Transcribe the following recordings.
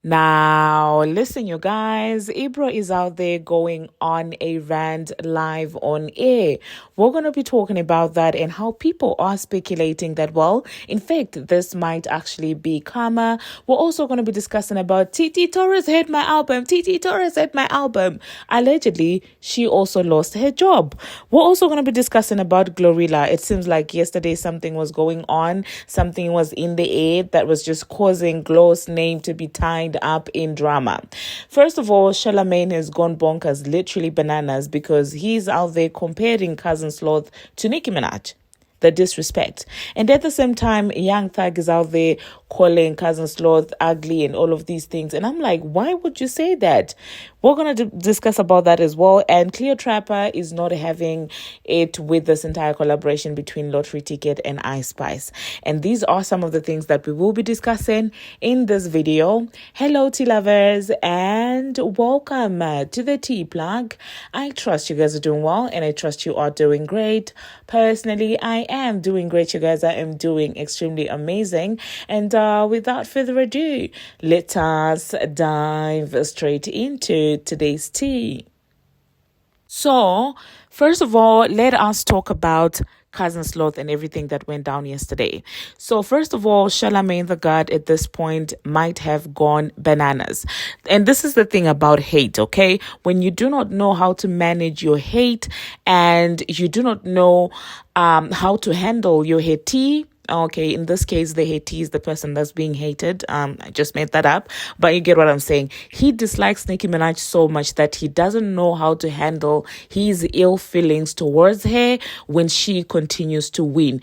Now, listen, you guys, Ebro is out there going on a rant live on air. We're going to be talking about that and how people are speculating that, well, in fact, this might actually be karma. We're also going to be discussing about Torres had my album. Torres had my album. Allegedly, she also lost her job. We're also going to be discussing about GloRilla. It seems like yesterday something was going on. Something was in the air that was just causing Glo's name to be tied up in drama. First of all, Charlamagne has gone bonkers, literally bananas, because he's out there comparing Cousin Sloth to Nicki Minaj. The disrespect. And at the same time, Young Thug is out there calling Cousin Sloth ugly and all of these things. And I'm like, why would you say that? We're going to discuss about that as well. And Cleo Trapper is not having it with this entire collaboration between Lottery Ticket and Ice Spice. And these are some of the things that we will be discussing in this video. Hello, tea lovers, and welcome to the Tea Plug. I trust you guys are doing well, and I trust you are doing great. Personally, I am doing great, you guys. I am doing extremely amazing. And without further ado, let us dive straight into today's tea. So, first of all, let us talk about Cousin Sloth and everything that went down yesterday. So first of all, Charlamagne the God at this point might have gone bananas. And this is the thing about hate, okay? When you do not know how to manage your hate and you do not know how to handle your hate. Okay, in this case, the hatee is the person that's being hated. I just made that up, but you get what I'm saying. He dislikes Nicki Minaj so much that he doesn't know how to handle his ill feelings towards her when she continues to win.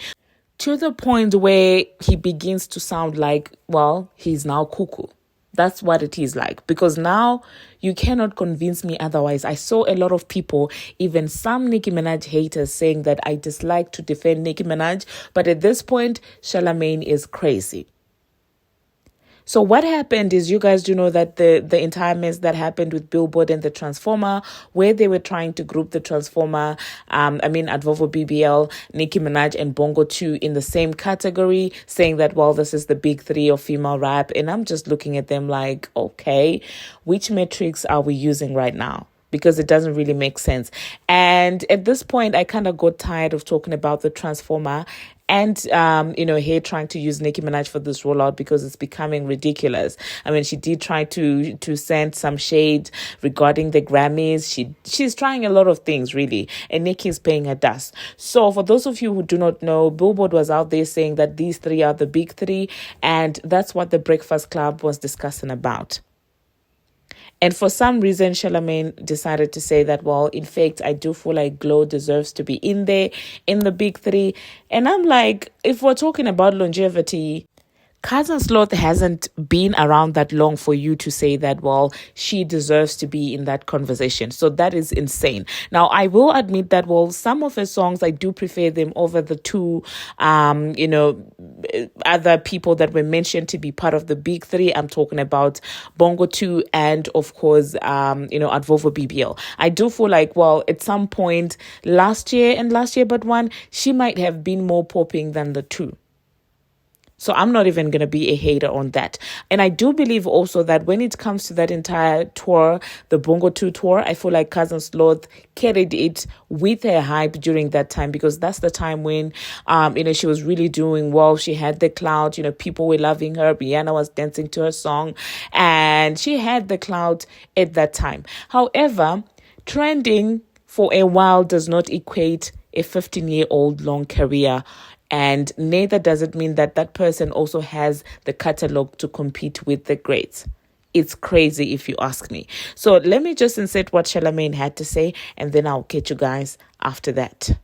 To the point where he begins to sound like, well, he's now cuckoo. That's what it is like, because now you cannot convince me otherwise. I saw a lot of people, even some Nicki Minaj haters, saying that I dislike to defend Nicki Minaj. But at this point, Charlamagne is crazy. So what happened is, you guys do know that the entire mess that happened with Billboard and the Transformer, where they were trying to group the Transformer, Advovo BBL, Nicki Minaj and Bongo 2 in the same category, saying that, well, this is the big three of female rap. And I'm just looking at them like, okay, which metrics are we using right now? Because it doesn't really make sense. And at this point, I kind of got tired of talking about the Transformer and, here trying to use Nicki Minaj for this rollout because it's becoming ridiculous. I mean, she did try to send some shade regarding the Grammys. She's trying a lot of things, really. And Nicki's paying her dust. So for those of you who do not know, Billboard was out there saying that these three are the big three. And that's what the Breakfast Club was discussing about. And for some reason, Charlamagne decided to say that, well, in fact, I do feel like Glo deserves to be in there, in the big three. And I'm like, if we're talking about longevity, Cousin Sloth hasn't been around that long for you to say that, well, she deserves to be in that conversation. So that is insane. Now, I will admit that, well, some of her songs, I do prefer them over the two, other people that were mentioned to be part of the big three. I'm talking about Bongo 2 and, of course, Advovo BBL. I do feel like, well, at some point last year but one, she might have been more popping than the two. So I'm not even going to be a hater on that. And I do believe also that when it comes to that entire tour, the Bongo 2 tour, I feel like Cousin Sloth carried it with her hype during that time, because that's the time when, she was really doing well. She had the clout, people were loving her. Rihanna was dancing to her song and she had the clout at that time. However, trending for a while does not equate a 15-year-old long career. And neither does it mean that that person also has the catalog to compete with the greats. It's crazy if you ask me. So let me just insert what Charlamagne had to say, and then I'll catch you guys after that.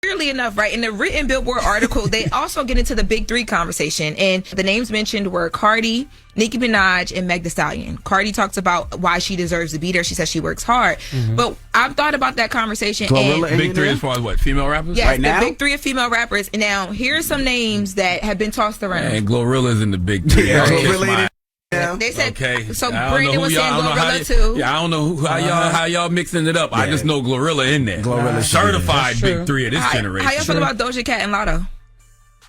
Clearly enough, right, in the written Billboard article, they also get into the big three conversation. And the names mentioned were Cardi, Nicki Minaj, and Meg Thee Stallion. Cardi talks about why she deserves to be there. She says she works hard. Mm-hmm. But I've thought about that conversation. GloRilla and big three as far as what? Female rappers? Yes, right now? The big three of female rappers. And now, here's some names that have been tossed around. And GloRilla's in the big three. Yeah. They said, okay. so Brandon was saying GloRilla too. Yeah, I don't know how y'all mixing it up. Yeah. I just know GloRilla in there. GloRilla certified big three of this generation. How y'all feel about Doja Cat and Latto?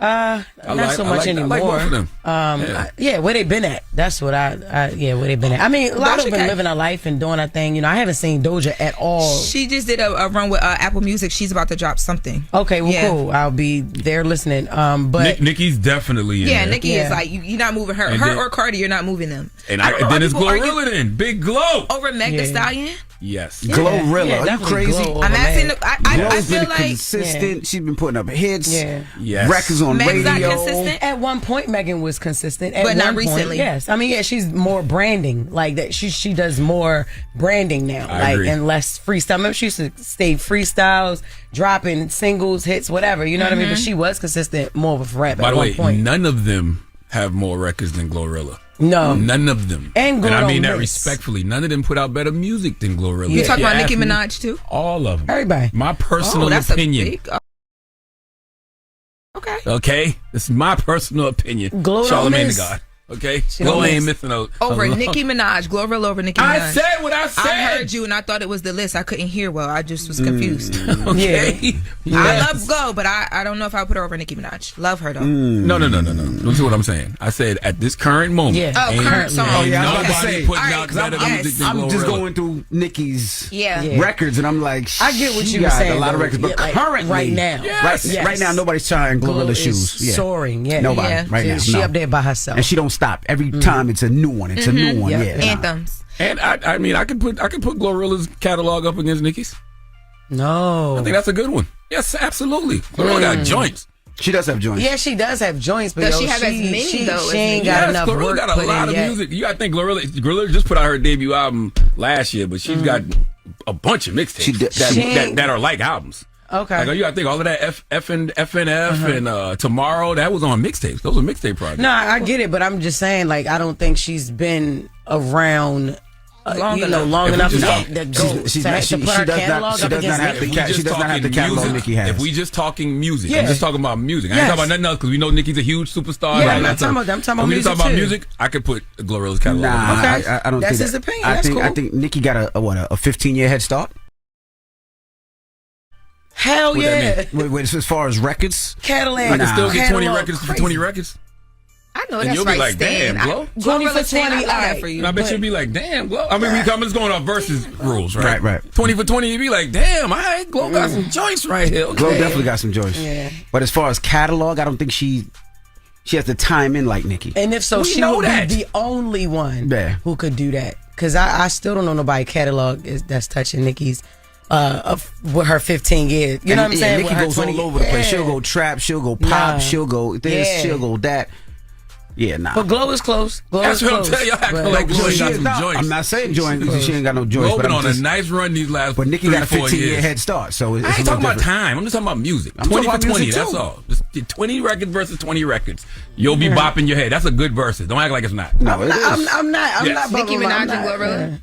I Not so much anymore. I like both of them. Where they been at? That's what where they been at. I mean, Latto been living her life and doing her thing. You know, I haven't seen Doja at all. She just did a run with Apple Music. She's about to drop something. Okay, well, cool. I'll be there listening. But Nicki's definitely in there. Nicki is like, you're not moving her. And Her then, or Cardi, you're not moving them. And then it's GloRilla then. Big Glow. Over Meg Thee Stallion? Yes. GloRilla. Are you crazy? I'm asking. I feel been like consistent. She's been putting up hits. Yes. Records on Meg's radio. not consistent. At one point, Megan was consistent, but not recently. Yes, I mean, she's more branding like that. She does more branding now, I agree. and less freestyle. Remember, she used to stay freestyles, dropping singles, hits, whatever. You know what I mean? But she was consistent more with rap. By at the one way, point. none of them have more records than GloRilla. No, none of them. And I mean that miss. respectfully. None of them put out better music than GloRilla. You talking about Nicki Minaj too? All of them. Everybody. My personal that's opinion. Okay. This is my personal opinion. Glow Charlamagne the God. Okay, Glow ain't missing over Nicki Minaj, GloRilla over Nicki Minaj. I said what I said. I heard you, and I thought it was the list. I couldn't hear well. I just was confused. Okay, I love Glow, but I don't know if I would put her over Nicki Minaj. Love her though. No. Don't see what I'm saying. I said at this current moment. Current song. Oh yeah, nobody putting out better music than GloRilla. I'm just going through Nicki's Yeah. records, and I'm like, I get what she you were got saying. a lot of though. records, but like, currently, right now, right now, nobody's trying GloRilla shoes. Soaring. Yeah, Nobody Yeah. right now. She no. up there by herself, and she don't stop. Every time it's a new one. It's a new one. Yeah. Yeah. Anthems. And I mean, I can put GloRilla's catalog up against Nicki's. No, I think that's a good one. Yes, absolutely. GloRilla got joints. She does have joints. Yeah, she does have joints, but Does she have as many, though, She as ain't Nicki? got enough GloRilla work got a put lot in of yet. music. You gotta think GloRilla just put out her debut album last year, but she's got a bunch of mixtapes that are like albums. Okay. Like, you gotta think all of that FNF and Tomorrow, that was on mixtapes. Those were mixtape projects. No, I get it, but I'm just saying, like, I don't think she's been around long enough to go. She does not have the catalog Nicki has. If we just talking music, I'm just talking about music. I ain't talking about nothing else because we know Nicki's a huge superstar. Yeah, I'm talking about we music just talking about too. music, I could put GloRilla's catalog. Nah, Okay. I don't That's think his that. opinion. I That's think cool. Nicki got a 15-year head start. Hell What that yeah. As far as records, Cadillac. I can still get 20 Catalog records for crazy. 20 records. I know And that's you'll be right. like, Stan. damn, Glow. 20 for GloRilla Stan, I 20, love that alright. for you. And I bet you'd be like, damn, Glow. I mean, I'm just going off versus rules, right? Right. 20 for 20, you'd be like, damn, all right, Glow got some joints right here. Okay. Glow definitely got some joints. Yeah. But as far as catalog, I don't think she has the time in like Nicki. And if so, We she know would that. be the only one Yeah. who could do that. Because I still don't know nobody catalog that's touching Nicki's with her 15 years. You know what I'm saying? Nicki With her goes 20 all over the place. Yeah. She'll go trap, she'll go pop, Nah. she'll go this, Yeah. she'll go that. Yeah, nah. But Glow is close. Glow That's is what I'm close. telling you. I acting But- like Glow ain't She got is some not- joints. I'm not saying joints because she ain't got no joints. Glow But been I'm on just, a nice run these last but Nicki 3, got a 4 15-year years. head start, so it's I a ain't little talking about different. time. I'm just talking about music. I'm 20 for talking about 20. music, That's too. all. Just 20 records versus 20 records. You'll be bopping your head. That's a good verse. Don't act like it's not. No, it is. I'm not. Yes. Nicki bugging, Minaj I'm and not. GloRilla.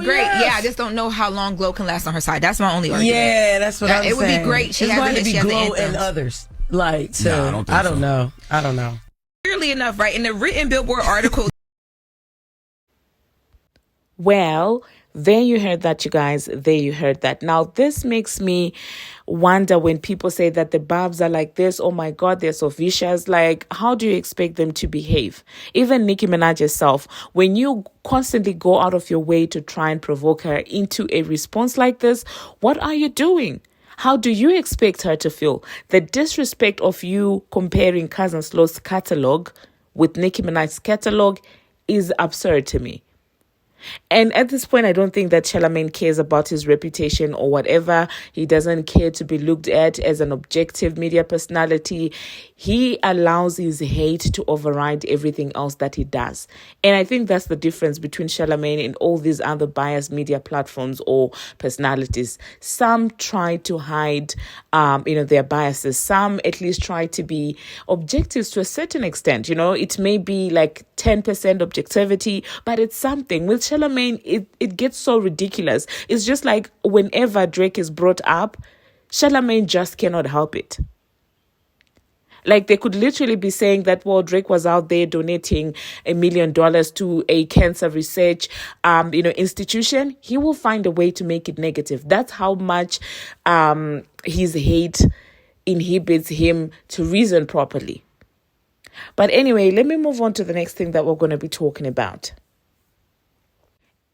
Great. yes. Yeah, I just don't know how long Glow can last on her side. That's my only argument. Yeah, that's what I'm saying. It would be great. She it's has going the to be hits, she has the Glow and anthems. others. Like, so, Nah, I don't think I don't so. know. I don't know. Clearly enough, right? In the written Billboard article. Well, there you heard that, you guys. There you heard that. Now, this makes me wonder when people say that the Babs are like this. Oh my God, they're so vicious. Like, how do you expect them to behave? Even Nicki Minaj herself, when you constantly go out of your way to try and provoke her into a response like this, what are you doing? How do you expect her to feel? The disrespect of you comparing Cousin Slow's catalog with Nicki Minaj's catalog is absurd to me. And at this point, I don't think that Charlamagne cares about his reputation or whatever. He doesn't care to be looked at as an objective media personality. He allows his hate to override everything else that he does. And I think that's the difference between Charlamagne and all these other biased media platforms or personalities. Some try to hide, their biases. Some at least try to be objectives to a certain extent. You know, it may be like 10% objectivity, but it's something. With Charlamagne, it gets so ridiculous. It's just like whenever Drake is brought up, Charlamagne just cannot help it. Like, they could literally be saying that, well, Drake was out there donating $1 million to a cancer research, institution. He will find a way to make it negative. That's how much his hate inhibits him to reason properly. But anyway, let me move on to the next thing that we're going to be talking about.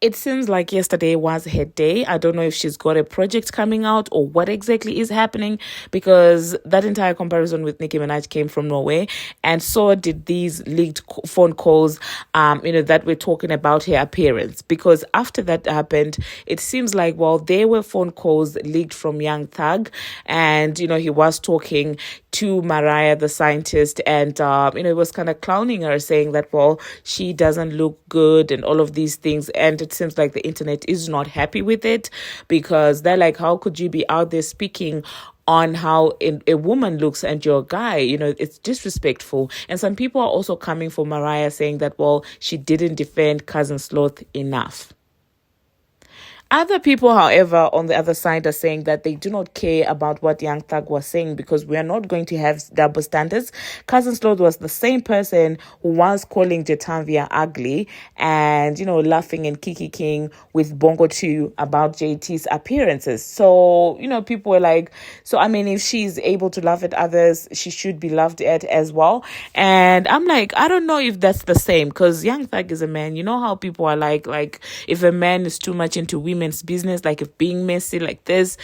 It seems like yesterday was her day. I don't know if she's got a project coming out or what exactly is happening, because that entire comparison with Nicki Minaj came from Norway, and so did these leaked phone calls, that we're talking about her appearance. Because after that happened, it seems like, well, there were phone calls leaked from Young Thug, and, he was talking to Mariah, the scientist, and, he was kind of clowning her, saying that, well, she doesn't look good and all of these things. And it seems like the internet is not happy with it, because they're like, how could you be out there speaking on how a woman looks and you're a guy? It's disrespectful. And some people are also coming for Mariah, saying that, well, she didn't defend Cousin Sloth enough. Other people, however, on the other side are saying that they do not care about what Young Thug was saying, because we are not going to have double standards. Cousin Sloth was the same person who was calling Jetanvia ugly and, laughing and kiki-king with Bongo 2 about JT's appearances. So, people were like, if she's able to laugh at others, she should be laughed at as well. And I'm like, I don't know if that's the same, because Young Thug is a man. You know how people are like if a man is too much into women's business, like if being messy like this,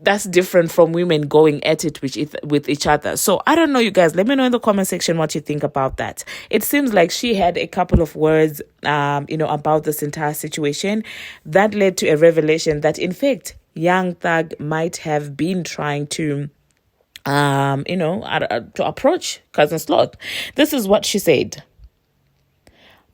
that's different from women going at it with each other. So I don't know, you guys, let me know in the comment section what you think about that. It seems like she had a couple of words about this entire situation that led to a revelation that in fact Young Thug might have been trying to to approach Cousin Sloth. This is what she said.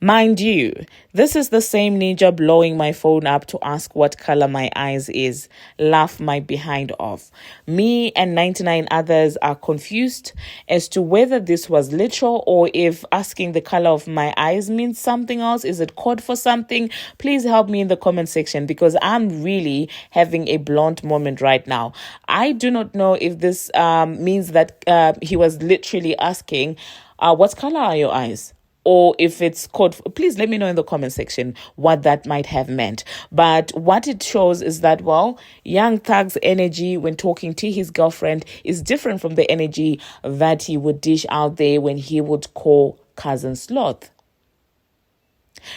Mind you, this is the same ninja blowing my phone up to ask what color my eyes is. Laugh my behind off. Me and 99 others are confused as to whether this was literal or if asking the color of my eyes means something else. Is it code for something? Please help me in the comment section, because I'm really having a blunt moment right now. I do not know if this means that he was literally asking, what color are your eyes? Or if it's code. Please let me know in the comment section what that might have meant. But what it shows is that, well, Young Thug's energy when talking to his girlfriend is different from the energy that he would dish out there when he would call Cousin Sloth.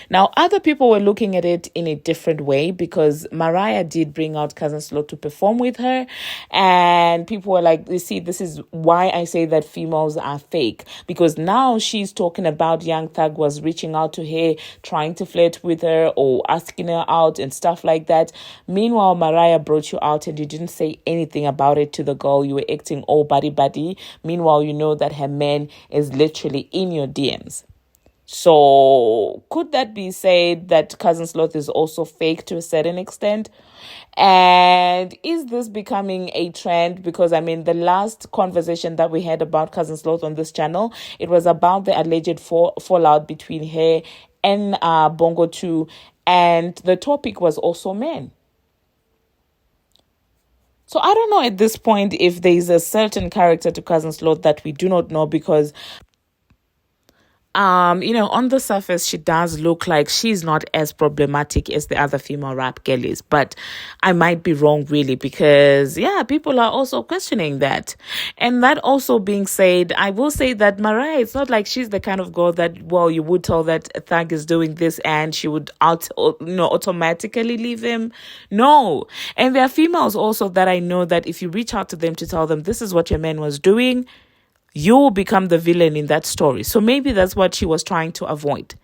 Now, other people were looking at it in a different way, because Mariah did bring out Cousin Sloth to perform with her. And people were like, you see, this is why I say that females are fake. Because now she's talking about Young Thug was reaching out to her, trying to flirt with her or asking her out and stuff like that. Meanwhile, Mariah brought you out and you didn't say anything about it to the girl. You were acting all buddy-buddy. Meanwhile, you know that her man is literally in your DMs. So could that be said that Cousin Sloth is also fake to a certain extent? And is this becoming a trend? Because the last conversation that we had about Cousin Sloth on this channel, it was about the alleged fallout between her and Bongo 2, and the topic was also men. So I don't know at this point if there is a certain character to Cousin Sloth that we do not know, because on the surface, she does look like she's not as problematic as the other female rap girlies. But I might be wrong, really, because, people are also questioning that. And that also being said, I will say that Mariah, it's not like she's the kind of girl that, well, you would tell that Thug is doing this and she would automatically leave him. No. And there are females also that I know that if you reach out to them to tell them this is what your man was doing, you will become the villain in that story. So maybe that's what she was trying to avoid.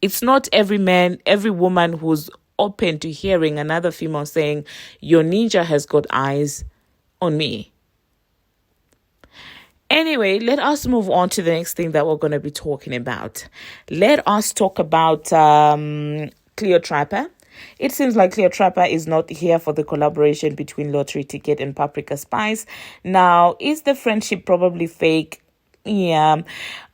It's not every man, every woman who's open to hearing another female saying, your ninja has got eyes on me. Anyway, let us move on to the next thing that we're going to be talking about. Let us talk about Cleo Trapper. It seems like Cleo Trapper is not here for the collaboration between Lottery Ticket and Paprika Spice. Now, is the friendship probably fake? Yeah.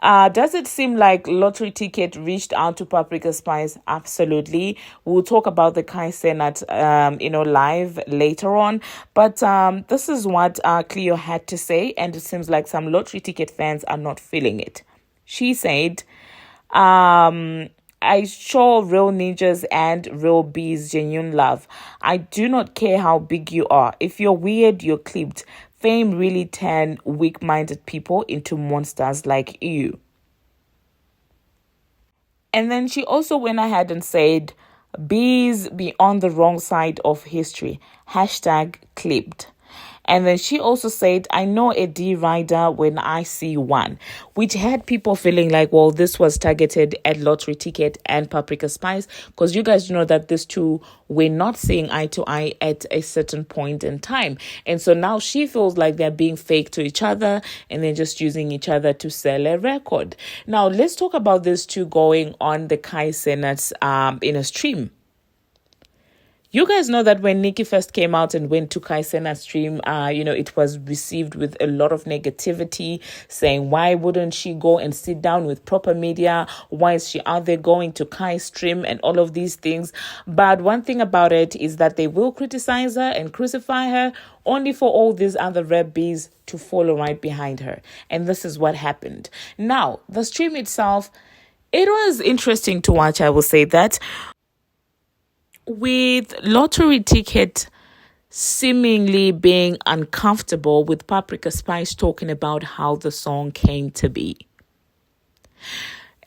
Does it seem like Lottery Ticket reached out to Paprika Spice? Absolutely. We'll talk about the Kai Senat, live later on. But this is what Cleo had to say, and it seems like some Lottery Ticket fans are not feeling it. She said, I show real ninjas and real bees genuine love. I do not care how big you are. If you're weird, you're clipped. fame really turn weak-minded people into monsters like you? And then she also went ahead and said, bees be on the wrong side of history. Hashtag clipped. And then she also said, I know a D rider when I see one, which had people feeling like, well, this was targeted at Lottery Ticket and Paprika Spice, because you guys know that these two were not seeing eye to eye at a certain point in time. And so now she feels like they're being fake to each other and they're just using each other to sell a record. Now, let's talk about these two going on the Kai Cenat's in a stream. You guys know that when Nicki first came out and went to Kai Cenat's stream, it was received with a lot of negativity, saying, why wouldn't she go and sit down with proper media? Why is she out there going to Kai's stream and all of these things? But one thing about it is that they will criticize her and crucify her only for all these other rap bees to follow right behind her. And this is what happened. Now, the stream itself, it was interesting to watch, I will say that. With Lottery Ticket seemingly being uncomfortable with Paprika Spice talking about how the song came to be.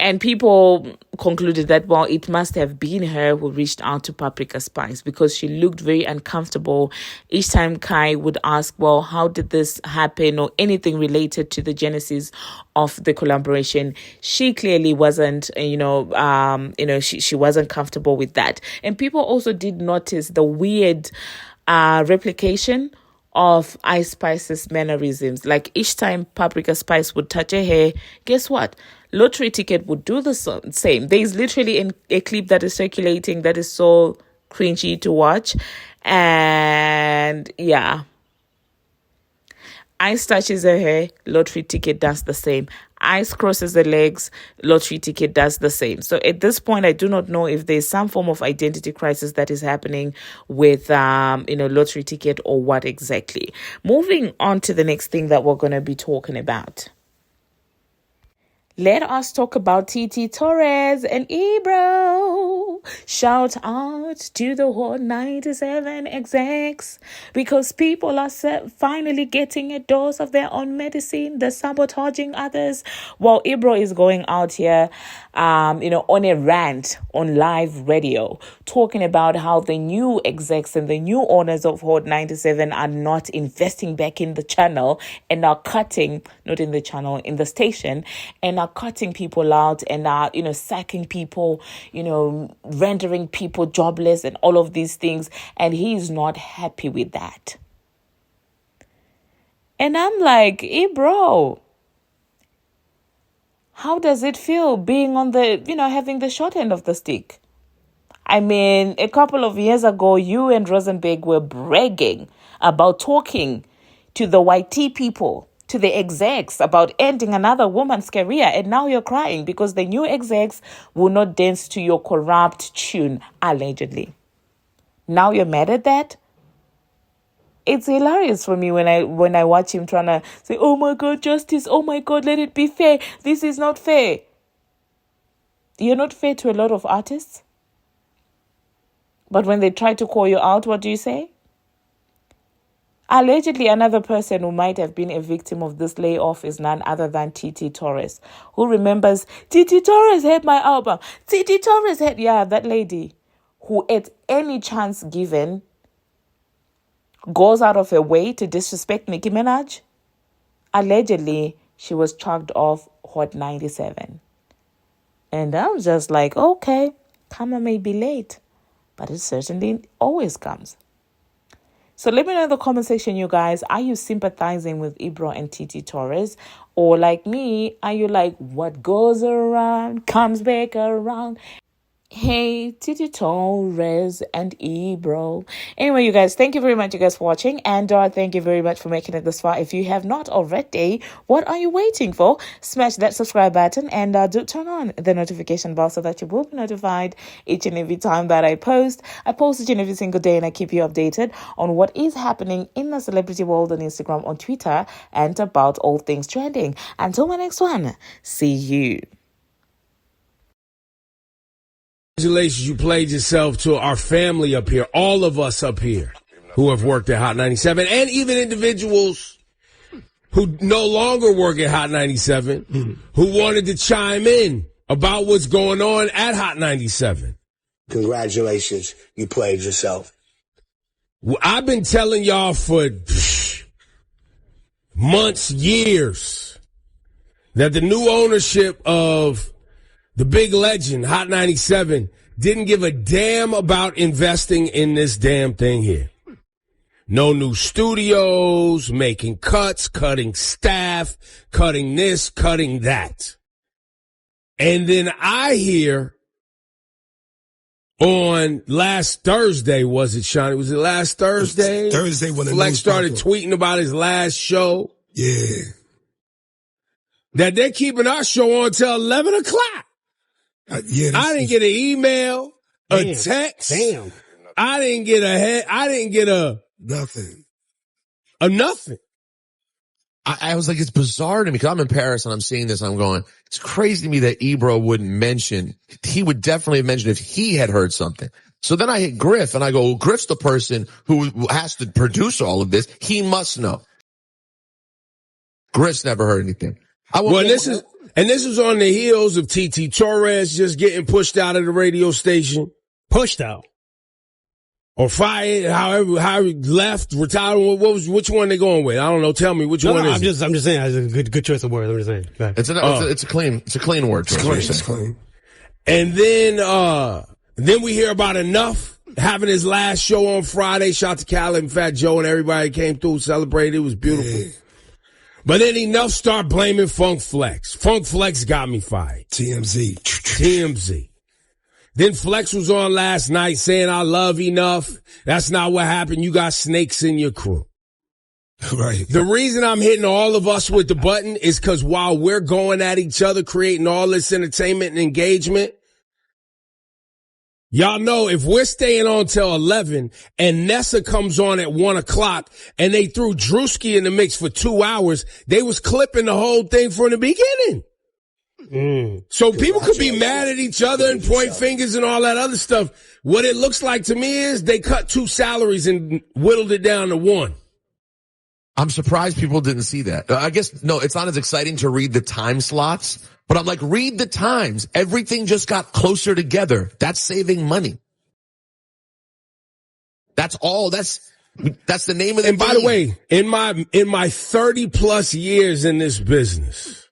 And people concluded that, well, it must have been her who reached out to Paprika Spice because she looked very uncomfortable each time Kai would ask, well, how did this happen, or anything related to the genesis of the collaboration. She clearly wasn't, she wasn't comfortable with that. And people also did notice the weird replication of Ice Spice's mannerisms. Like each time Paprika Spice would touch her hair, guess what? Lottery Ticket would do the same. There is literally a clip that is circulating that is so cringy to watch. And yeah, Ice touches her hair, Lottery Ticket does the same. Ice crosses the legs, Lottery Ticket does the same. So at this point, I do not know if there's some form of identity crisis that is happening with, Lottery Ticket or what exactly. Moving on to the next thing that we're going to be talking about. Let us talk about Torres and Ebro. Shout out to the whole 97 execs, because people are finally getting a dose of their own medicine. They're sabotaging others. While Ebro is going out here, on a rant on live radio, talking about how the new execs and the new owners of Hot 97 are not investing back in the channel and are cutting, not in the channel, in the station, and are cutting people out and are, sacking people, rendering people jobless and all of these things. And he's not happy with that. And I'm like, hey, bro, how does it feel being on the, having the short end of the stick? I mean, a couple of years ago, you and Rosenberg were bragging about talking to the YT people, to the execs, about ending another woman's career. And now you're crying because the new execs will not dance to your corrupt tune, allegedly. Now you're mad at that? It's hilarious for me when I watch him trying to say, oh my God, justice. Oh my God, let it be fair. This is not fair. You're not fair to a lot of artists. But when they try to call you out, what do you say? Allegedly, another person who might have been a victim of this layoff is none other than Torres. Who remembers, Torres had my album. Torres had, that lady who at any chance given goes out of her way to disrespect Nicki Minaj. Allegedly, she was chucked off Hot 97. And I'm just like, okay, karma may be late, but it certainly always comes. So let me know in the comment section, you guys, are you sympathizing with Ebro and Torres? Or like me, are you like, what goes around comes back around? Hey, Torres and Ebro. Anyway, you guys, thank you very much, you guys, for watching. And thank you very much for making it this far. If you have not already, what are you waiting for? Smash that subscribe button and do turn on the notification bell so that you will be notified each and every time that I post. I post each and every single day, and I keep you updated on what is happening in the celebrity world on Instagram, on Twitter, and about all things trending. Until my next one, see you. Congratulations, you played yourself to our family up here, all of us up here who have worked at Hot 97, and even individuals who no longer work at Hot 97, who wanted to chime in about what's going on at Hot 97. Congratulations, you played yourself. I've been telling y'all for months, years, that the new ownership of the big legend, Hot 97, didn't give a damn about investing in this damn thing here. No new studios, making cuts, cutting staff, cutting this, cutting that. And then I hear on last Thursday, was it, Shawnee? Was it last Thursday? Thursday when Flex started tweeting about his last show. Yeah. That they're keeping our show on till 11 o'clock. I didn't get an email, a text. Damn. I didn't get a nothing. A nothing. I was like, it's bizarre to me because I'm in Paris and I'm seeing this. I'm going, it's crazy to me that Ebro wouldn't mention. He would definitely have mentioned if he had heard something. So then I hit Griff and I go, well, Griff's the person who has to produce all of this. He must know. Griff's never heard anything. This is on the heels of TT Torres just getting pushed out of the radio station. Pushed out. Or fired, however left, retired. Which one they going with? I don't know. Tell me which one is it? I'm just saying it's a good choice of words. I'm just saying. It's a clean word. It's clean. And then we hear about Enough having his last show on Friday. Shout out to Khaled and Fat Joe and everybody came through, celebrated. It was beautiful. Yeah. But then Enough start blaming Funk Flex. Funk Flex got me fired. TMZ. Then Flex was on last night saying, I love Enough. That's not what happened. You got snakes in your crew. Right. The reason I'm hitting all of us with the button is because while we're going at each other, creating all this entertainment and engagement, y'all know if we're staying on till 11 and Nessa comes on at 1 o'clock and they threw Drewski in the mix for 2 hours, they was clipping the whole thing from the beginning. So people could be mad at each other and point fingers and all that other stuff. What it looks like to me is they cut 2 salaries and whittled it down to 1. I'm surprised people didn't see that. I guess, no, it's not as exciting to read the time slots, but I'm like, read the times. Everything just got closer together. That's saving money. That's all. That's the name of the And by the way, in my 30 plus years in this business,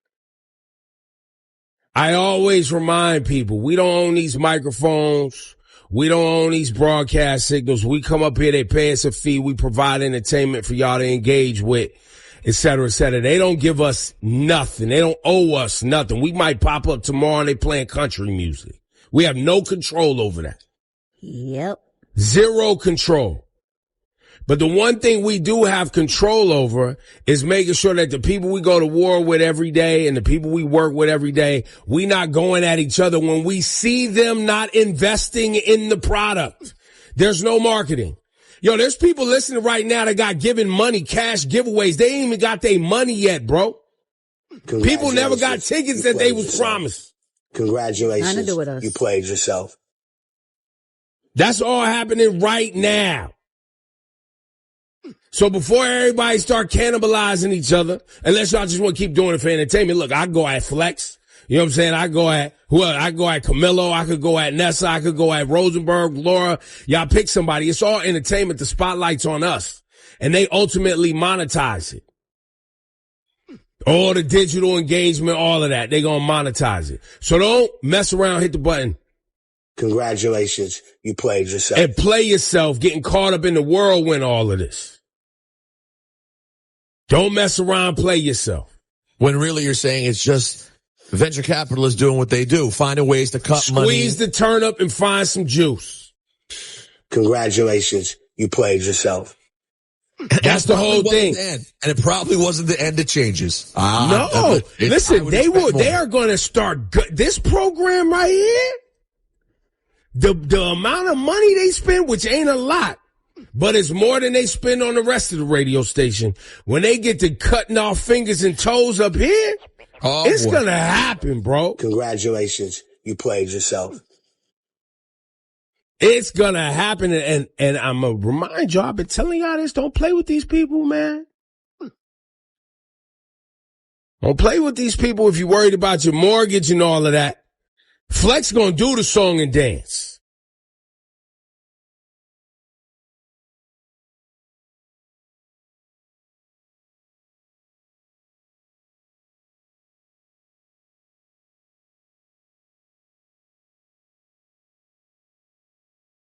I always remind people, we don't own these microphones. We don't own these broadcast signals. We come up here, they pay us a fee. We provide entertainment for y'all to engage with, et cetera, et cetera. They don't give us nothing. They don't owe us nothing. We might pop up tomorrow and they playing country music. We have no control over that. Yep. Zero control. But the one thing we do have control over is making sure that the people we go to war with every day and the people we work with every day, we not going at each other when we see them not investing in the product. There's no marketing. Yo, there's people listening right now that got given money, cash giveaways. They ain't even got their money yet, bro. People never got tickets that they was promised. Congratulations. Nothing to do with us. You played yourself. That's all happening right now. So before everybody start cannibalizing each other, unless y'all just want to keep doing it for entertainment, look, I go at Flex. You know what I'm saying? I go at Camilo. I could go at Nessa. I could go at Rosenberg, Laura. Y'all pick somebody. It's all entertainment. The spotlight's on us. And they ultimately monetize it. All the digital engagement, all of that. They gonna monetize it. So don't mess around, hit the button. Congratulations. You played yourself. And play yourself, getting caught up in the whirlwind, all of this. Don't mess around, play yourself. When really you're saying it's just venture capitalists doing what they do, finding ways to cut money. Squeeze the turnip and find some juice. Congratulations. You played yourself. That's the whole thing. And it probably wasn't the end of changes. No. Listen, they are going to start this program right here. The amount of money they spend, which ain't a lot, but it's more than they spend on the rest of the radio station. When they get to cutting off fingers and toes up here, it's going to happen, bro. Congratulations. You played yourself. It's going to happen. And I'm going to remind y'all, I've been telling y'all this, don't play with these people, man. Don't play with these people if you're worried about your mortgage and all of that. Flex gonna do the song and dance.